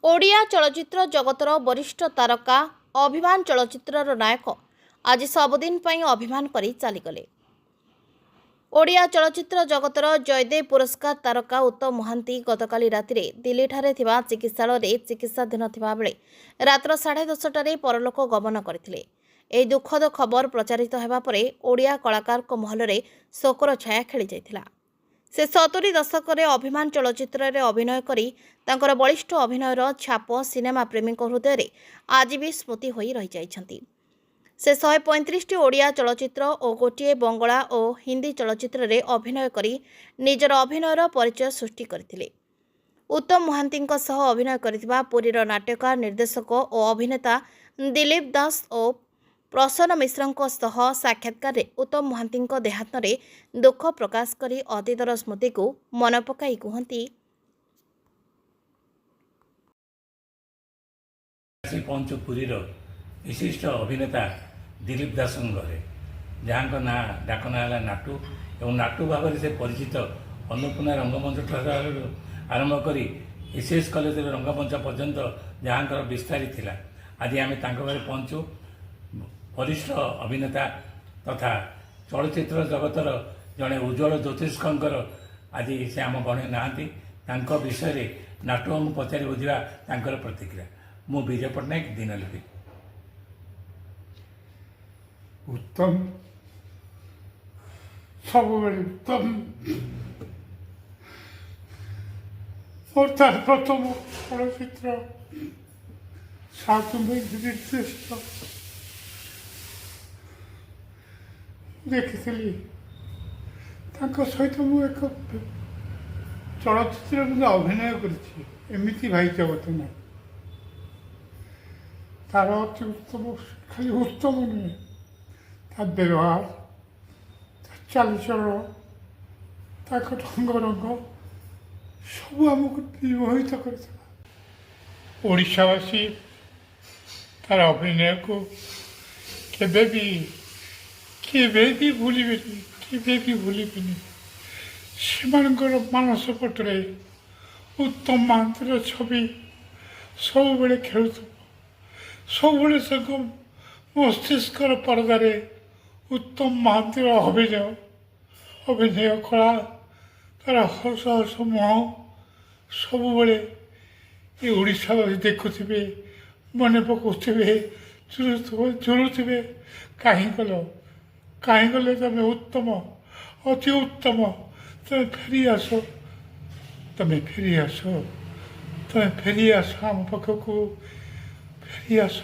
ଓଡ଼ିଆ ଚଳଚ୍ଚିତ୍ର ଜଗତର ବରିଷ୍ଠ ତାରକା ଅଭିମାନ ଚଳଚ୍ଚିତ୍ରର ନାୟକ ଆଜି ସବୁଦିନ ପାଇଁ ଅଭିମାନ କରି ଚାଲିଗଲେ। ଓଡ଼ିଆ ଚଳଚ୍ଚିତ୍ର ଜଗତର ଜୟଦେବ ପୁରସ୍କାର ତାରକା ଉତ୍ତମ ମହାନ୍ତି ଗତକାଲି ରାତିରେ ଦିଲ୍ଲୀଠାରେ ଥିବା ଚିକିତ୍ସାଳୟରେ ଚିକିତ୍ସାଧୀନ ଥିବାବେଳେ ରାତ୍ର 10:30ଟାରେ ପରଲୋକ ଗମନ କରିଥିଲେ। ଏହି ଦୁଃଖଦ ଖବର ପ୍ରଚାରିତ ହେବା ପରେ ଓଡ଼ିଆ କଳାକାରଙ୍କ ମହଲରେ ଶୋକର ଛାୟା ଖେଳିଯାଇଥିଲା। ସେ 70 ଦଶକରେ ଅଭିମାନ ଚଳଚ୍ଚିତ୍ରରେ ଅଭିନୟ କରି ତାଙ୍କର ବଳିଷ୍ଠ ଅଭିନୟର ଛାପ ସିନେମା ପ୍ରେମୀଙ୍କ ହୃଦୟରେ ଆଜି ବି ସ୍ମୃତି ହୋଇ ରହିଯାଇଛନ୍ତି। ସେ 135ଟି ଓଡ଼ିଆ ଚଳଚ୍ଚିତ୍ର ଓ ଗୋଟିଏ ବଙ୍ଗଳା ଓ ହିନ୍ଦୀ ଚଳଚ୍ଚିତ୍ରରେ ଅଭିନୟ କରି ନିଜର ଅଭିନୟର ପରିଚୟ ସୃଷ୍ଟି କରିଥିଲେ। ଉତ୍ତମ ମହାନ୍ତିଙ୍କ ସହ ଅଭିନୟ କରିଥିବା ପୁରୀର ନାଟ୍ୟକାର ନିର୍ଦ୍ଦେଶକ ଓ ଅଭିନେତା ଦିଲ୍ଲୀପ ଦାସ ଓ ପ୍ରସନ୍ନ ମିଶ୍ରଙ୍କ ସହ ସାକ୍ଷାତକାରରେ ଉତ୍ତମ ମହାନ୍ତିଙ୍କ ଦେହାନ୍ତରେ ଦୁଃଖ ପ୍ରକାଶ କରି ଅତୀତର ସ୍ମୃତିକୁ ମନେ ପକାଇ କୁହନ୍ତି, ପହଞ୍ଚୁ ପୁରୀର ବିଶିଷ୍ଟ ଅଭିନେତା ଦିଲ୍ଲୀପ ଦାସଙ୍କ ଘରେ, ଯାହାଙ୍କ ଡାକ ନାଁ ହେଲା ନାଟୁ ଏବଂ ନାଟୁ ଭାବରେ ସେ ପରିଚିତ। ଅନ୍ନପୂର୍ଣ୍ଣା ରଙ୍ଗମଞ୍ଚ ଠାରୁ ଆରମ୍ଭ କରି ଏସ୍ଏସ୍ କଲେଜର ରଙ୍ଗମଞ୍ଚ ପର୍ଯ୍ୟନ୍ତ ଯାହାଙ୍କର ବିସ୍ତାରୀ ଥିଲା। ଆଜି ଆମେ ତାଙ୍କ ଘରେ ପହଞ୍ଚୁ। ବରିଷ୍ଠ ଅଭିନେତା ତଥା ଚଳଚ୍ଚିତ୍ର ଜଗତର ଜଣେ ଉଜ୍ଜଳ ଜ୍ୟୋତିଷ୍କଙ୍କର ଆଜି ସେ ଆମ ଗଣରେ ନାହାନ୍ତି। ତାଙ୍କ ବିଷୟରେ ନାଟୁଙ୍କୁ ପଚାରି ବୁଝିବା ତାଙ୍କର ପ୍ରତିକ୍ରିୟା। ମୁଁ ବିଜୟ ପଟ୍ଟନାୟକ, ଦିନଲିପି। ଉତ୍ତମ ସବୁବେଳେ ଉତ୍ତମ। ମୋର ତାର ପ୍ରଥମ ଚଳଚ୍ଚିତ୍ର ସାଉଥ ନିର୍ଦ୍ଦେଶିତ ଦେଖିଥିଲି। ତାଙ୍କ ସହିତ ମୁଁ ଏକ ଚଳଚ୍ଚିତ୍ରରେ ମଧ୍ୟ ଅଭିନୟ କରିଛି। ଏମିତି ଭାଇ ଜଗତ ନାହିଁ। ତାର ଅତି ଉତ୍ତମ, ଖାଲି ଉତ୍ତମ ନୁହେଁ, ତା ବ୍ୟବହାର, ତା ଚାଲିଚଳନ, ତାଙ୍କ ରଙ୍ଗ ସବୁ ଆମକୁ ବିମୋହିତ କରିଥିଲା। ଓଡ଼ିଶାବାସୀ ତାର ଅଭିନୟକୁ କେବେ ବି ଭୁଲିବେନି। ସେମାନଙ୍କର ମାନସ ପଟରେ ଉତ୍ତମ ମହାନ୍ତିର ଛବି ସବୁବେଳେ ଖେଳୁଥିବ। ସବୁବେଳେ ତାଙ୍କ ମସ୍ତିଷ୍କର ପରଦାରେ ଉତ୍ତମ ମହାନ୍ତିର ଅଭିନୟ କଳା, ତାର ହସ ମୁହଁ ସବୁବେଳେ ଏ ଓଡ଼ିଶାବାସୀ ଦେଖୁଥିବେ, ମନେ ପକାଉଥିବେ, ଝୁରୁଥିବେ। କାହିଁ ଗଲେ ତମେ ଉତ୍ତମ, ଅତି ଉତ୍ତମ, ତମେ ଫେରି ଆସ ଆମ ପାଖକୁ, ଫେରି ଆସ।